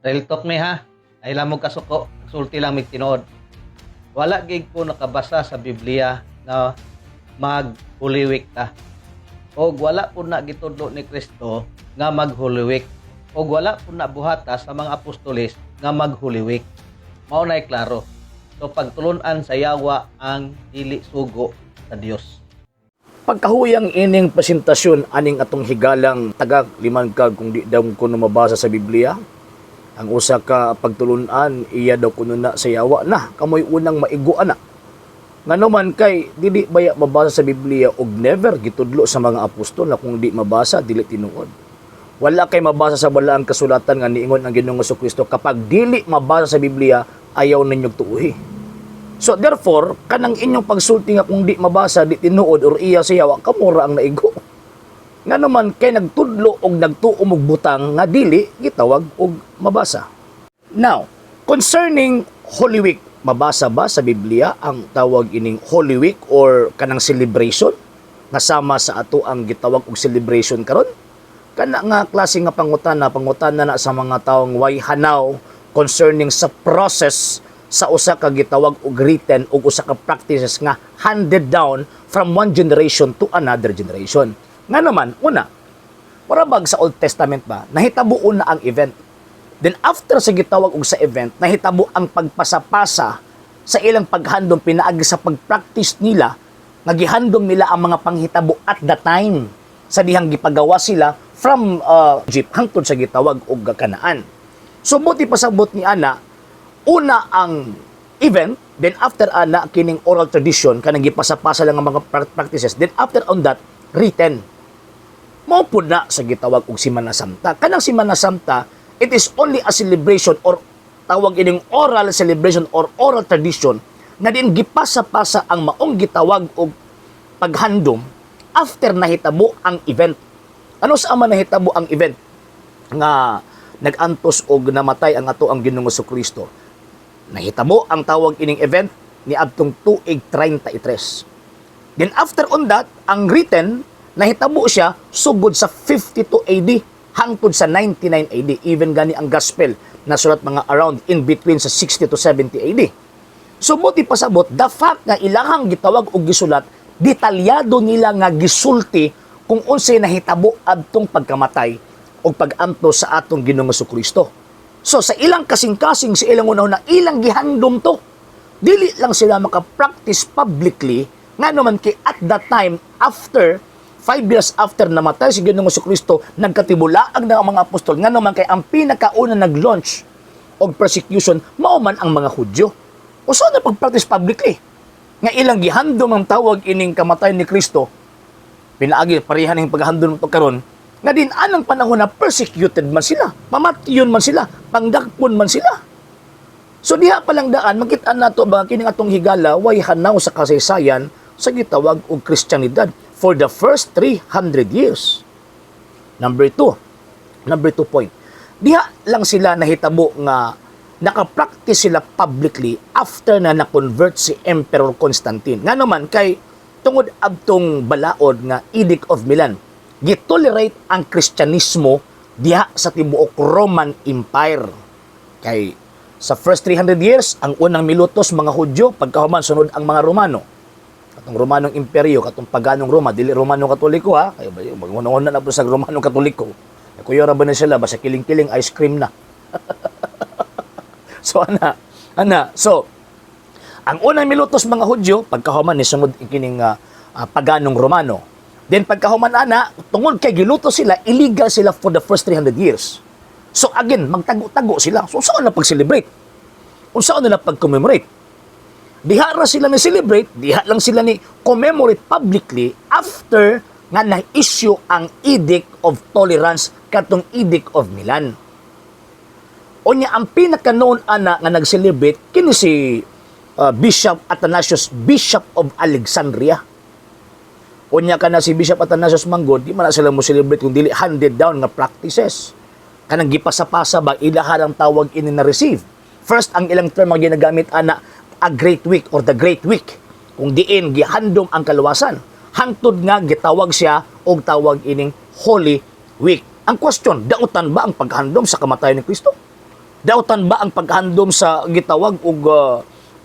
Real talk mi ha. Ay lamog kasuko, sulti lang mig tinuod. Wala gig ko nakabasa sa Biblia na mag Holy Week ta. O wala po na gitudlo ni Kristo nga mag Holy Week. O wala po na buhata sa mga apostolis nga mag Holy Week. Mao nay klaro. So pagtulunan sa yawa ang dili sugo sa Dios. Pagkahuyang ining presentasyon aning atong higalang tagag liman kag kung di daw kuno mabasa sa Biblia, ang usa ka pagtulunan iya daw kuno na sa yawa na kamoy unang maiguan na. Ngano man kay dili baya mabasa sa Biblia og never gitudlo sa mga apostol na kung di mabasa dili tinuod. Wala kay mabasa sa balaang kasulatan nga niingon ang Ginoong Jesucristo kapag dili mabasa sa Biblia ayaw ninyong tuuhi. So therefore, kanang inyong pagsulti nga kung di mabasa, di tinuod or iya sa yawa, kamura ang naigo. Nga naman kay nagtudlo og nagtuo og butang nga dili gitawag og mabasa. Now, concerning Holy Week, mabasa ba sa Biblia ang tawag ining Holy Week or kanang celebration nga sama sa ato ang gitawag og celebration karon? Kana nga klase nga pangutana na sa mga taong way hanaw concerning sa process sa usa ka gitawag og written ug usa ka practices nga handed down from one generation to another generation. Nga naman, una, parabag sa Old Testament ba, nahitabo na ang event. Then after sa gitawag og sa event, nahitabo ang pagpasapasa sa ilang paghandom pinaagi sa pagpractice nila, nga gihandom nila ang mga panghitabo at the time sa dihang gipagawa sila from Egypt hangtod sa gitawag og Kanaan. So buti pasabot ni ana, una ang event, then after ana kining oral tradition kanang gipasapasa lang ang mga practices, then after on that written. Mao pud na sa gitawag og Semana Santa. Kanang Semana Santa, it is only a celebration or tawag ining oral celebration or oral tradition na din gipasapasa ang maong gitawag og paghandom after nahitabo ang event. Ano sa man nahitabo ang event nga nagantos og namatay ang ato ang Ginoong Jesucristo? Nahitabo ang tawag ining event ni adtong tuig 33. Then after on that, ang written nahitabo siya sugod sa 52 AD hangtod sa 99 AD. Even gani ang gospel na sulat mga around in between sa 60 to 70 AD. So buti pasabot the fact nga ilahang gitawag og gisulat, detalyado nila nga gisulti kung unsay nahitabo adtong pagkamatay o pag-antos sa atong Ginoong Jesucristo. So sa ilang kasing-kasing, sa ilang una-una, ilang gihandom to. Dili lang sila makapractice publicly, nga naman kay at that time, after, 5 years after namatay si Ginoong Jesucristo, nagkatibulaag na ang mga apostol, nga naman kay ang pinakauna nag-launch og persecution, mauman ang mga Hudyo. O so na pag-practice publicly? Nga ilang gihandom ang tawag ining kamatay ni Kristo, pinaagi, parihan ng paghandom ito karon, nga din anang panahon na persecuted man sila, pamatiyon man sila, pangdakpon man sila. So diha palang daan, makita nato ba kining atong higala, way hanaw sa kasaysayan sa gitawag og Kristyanidad for the first 300 years. Number 2 point. Diha lang sila nahitabo nga nakapractice sila publicly after na na-convert si Emperor Constantine. Nga naman kay tungod abtong balaod nga Edict of Milan, gitolerate ang Kristyanismo diha sa tibuok Roman Empire. Kay sa first 300 years, ang unang milutos mga Hudyo, pagkahuman sunod ang mga Romano. Katong Romanong Imperyo, katong paganong Roma, dili Romano Katoliko ha. Kay maguna-una na po sa Romano Katoliko. Kuya ra ba na sila basta kiling-kiling ice cream na. So so ang unang milutos mga Hudyo, pagkahuman ni sunod kining paganong Romano. Then pagkahuman ana, tungod kay giluto sila, illegal sila for the first 300 years. So again, magtago-tago sila. So saan na pag-celebrate? O saan na pag-commemorate? Diha ra sila ni celebrate, diha lang sila ni commemorate publicly after nga na-issue ang Edict of Tolerance katong Edict of Milan. Unya ang pinaka-known ana nga nag-celebrate kini si Bishop Athanasius, Bishop of Alexandria. Unya ka na si Bishop Athanasius Manggod, di man na sila mo celebrate kung dili handed down nga practices. Kanang gipasa-pasa ba ilahan ang tawag ini na receive. First, ang ilang term ang ginagamit ana a Great Week or the Great Week. Kung diin gihandom ang kaluwasan. Hangtod nga gitawag siya og tawag ining Holy Week. Ang question, dautan ba ang paghandom sa kamatayon ni Kristo? Dautan ba ang paghandom sa gitawag og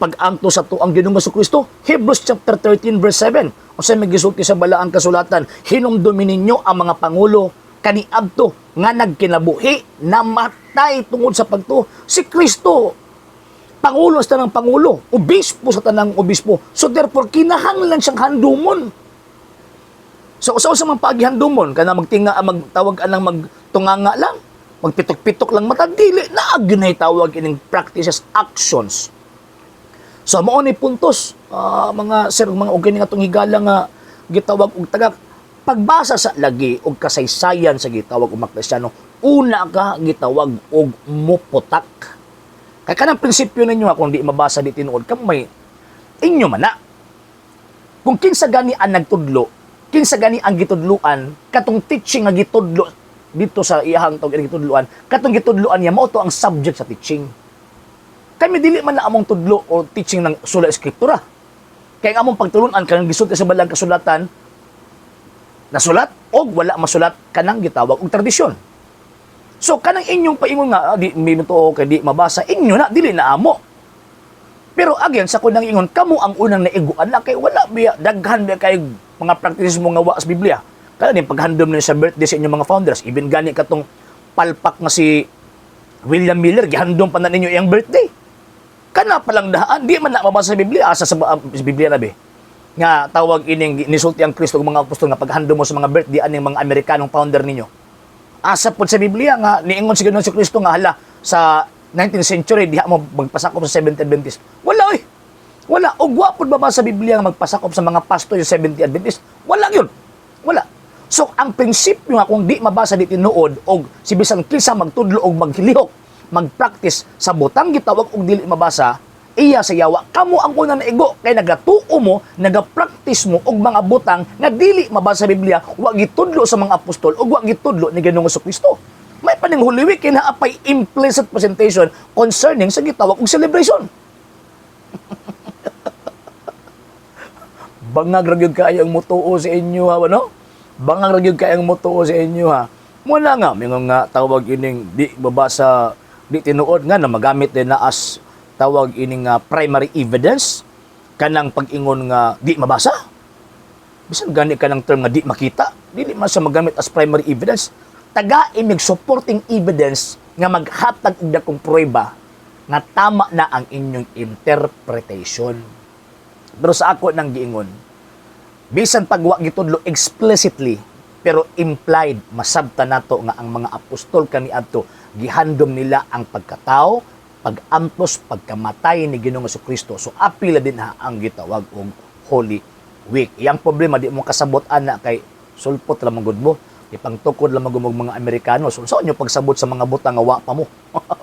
pag-angto sa tuang Ginoong Kristo? Hebrews chapter 13 verse 7. Usa may gisulti sa balaang kasulatan, hinumdumi ninyo ang mga pangulo kaniadto nga nagkinabuhi, namatay tungod sa pagtuo. Si Kristo pangulo sa tanang pangulo, obispo sa tanang obispo. So therefore kinahanglan siyang handumon. So usa sa mga paghandumon kana magtinga magtawag anang magtunganga lang, magpitok-pitok lang mata, dili na aginay tawag ining practices, actions. So mao ni puntos, mga sir, mga ug nga atong higala nga gitawag og taga pagbasa sa lagi og kasaysayan sa gitawag og mga Kristiyano, una ka gitawag og muputak. Kay kanang prinsipyo ninyo kung di mabasa di tinuod kamay inyo man na. Kung kinsa gani ang nagtudlo, kinsa gani ang gitudluan, katong teaching nga gitudlo dito sa iyahang tawag gitudluan, katong gitudluan niya mao to ang subject sa teaching. Kami dili man na among tudlo o teaching ng sula eskriptura. Kay among pagtulunan kanang gisulti sa balang kasulatan, nasulat o wala masulat kanang gitawag og tradisyon. So kanang inyong paingon nga di minuto kay di mabasa inyo na dili na amo. Pero again sa kunang ingon kamo ang unang naiguan na kay wala biya daghan biya kay mga practices mo nga wa sa Biblia. Kaya din paghandom niyo sa birthday sa inyong mga founders, even gani katong palpak nga si William Miller gihandom pa na ninyo iyang birthday. Kana palang daan di man na mabasa sa Biblia asa sa Biblia na be. Nga tawag ining nisulti ang Kristo ug mga apostol nga paghandom mo sa mga birthday aning mga Amerikanong founder ninyo. Asa pod sa Biblia nga niingon si Ginoong Kristo nga hala sa 19th century diha mo magpasakop sa Seventh Adventist. Wala oy. Wala og wa pod ba sa Biblia nga magpasakop sa mga pastor yung Seventh Adventist? Wala gyud. Wala. So ang prinsipyo nga kung di mabasa di tinuod og si bisan kinsa magtudlo og maghilihok, magpractice sa butang gitawag og dili mabasa, iya sa yawa kamo ang unang naigo kay nagatuo mo, nagapractice mo og mga butang nga dili mabasa sa Biblia, wa gitudlo sa mga apostol ug wa gitudlo ni Ginoong Kristo. May paning Holy Week kinaapay implicit presentation concerning sa gitawag og celebration. Bangag ra gyud kayang motuo sa inyo ha, ano? Bangag ra gyud kayang motuo sa inyo ha. Muna nga mingon nga tawag ining di mabasa di tinuod nga na magamit din na as tawag ining primary evidence kanang pag-ingon nga di mabasa. Bisan gani kanang term nga di makita, dili man sa magamit as primary evidence. Taga imig supporting evidence nga maghatag og dakong pruweba nga tama na ang inyong interpretation. Pero sa ako nang giingon, bisan pagwa gitudlo explicitly pero implied masabta nato nga ang mga apostol kaniadto gihandom nila ang pagkatao, pag-ampos, pagkamatay ni Ginoong Kristo. So apila din ha ang gitawag og Holy Week. Iyang problema di mo kasabot ana kay sulpot lamang gud mo. Ipangtukod lamang gud mga Amerikano. So unsaon nyo pagsabot sa mga butang nga wa pa mo?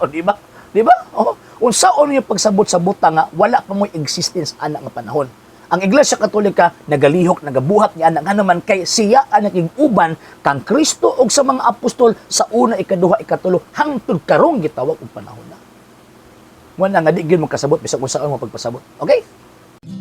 Di ba? Di ba? Oh, unsaon nyo pagsabot sa butang nga wala pa mo existence ana nga panahon. Ang Iglesia Katolika nagalihok, nagabuhat niya nga naman kay siya ang naging-uban kang Kristo ug sa mga apostol sa una, ikaduha, ikatulo hangtod karong gitawag og panahon na. Wala nga di gyud mo kasabot bisag kung saan mo pagpasabot. Okay?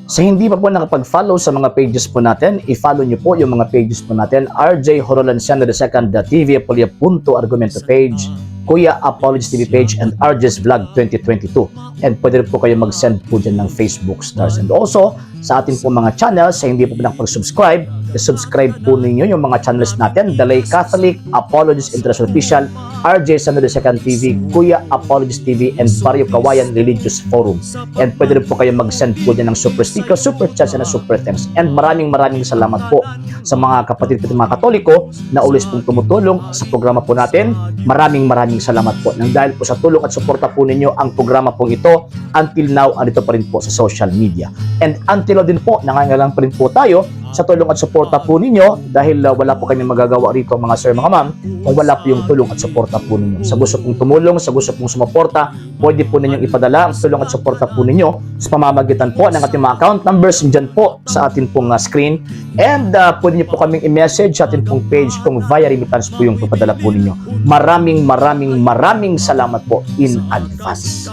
Sa hindi pa po nakapag-follow sa mga pages po natin, i-follow niyo po yung mga pages po natin, RJ Horolanciano II, TV Apolia Punto Argumento page, Kuya Apologies TV page, and RJ's Vlog 2022. And pwede rin po kayo mag-send po dyan ng Facebook stars. And also, sa ating po mga channels, sa hindi po nakapag-subscribe, subscribe po ninyo yung mga channels natin, Dalay Catholic, Apologies International Official, RJ Sano II TV, Kuya Apologies TV, and Barrio Kawayan Religious Forum. And pwede rin po kayo mag-send po dyan ng super sticker, super chats, and super thanks. And maraming salamat po sa mga kapatid ko mga Katoliko na ulis pong tumutulong sa programa po natin. Maraming salamat po. Nang dahil po sa tulong at suporta po ninyo, ang programa pong ito, until now, andito pa rin po sa social media. And until now din po, nangangailangan pa rin po tayo sa tulong at suporta po ninyo dahil wala po kami magagawa rito mga sir, mga ma'am, kung wala po yung tulong at suporta po ninyo. Sa gusto pong tumulong, sa gusto pong sumuporta, pwede po ninyong ipadala ang tulong at suporta po ninyo sa pamamagitan po ng ating mga account numbers dyan po sa ating pong screen. And pwede nyo po kaming i-message sa ating pong page kung via remittance po yung papadala po ninyo. Maraming salamat po in advance.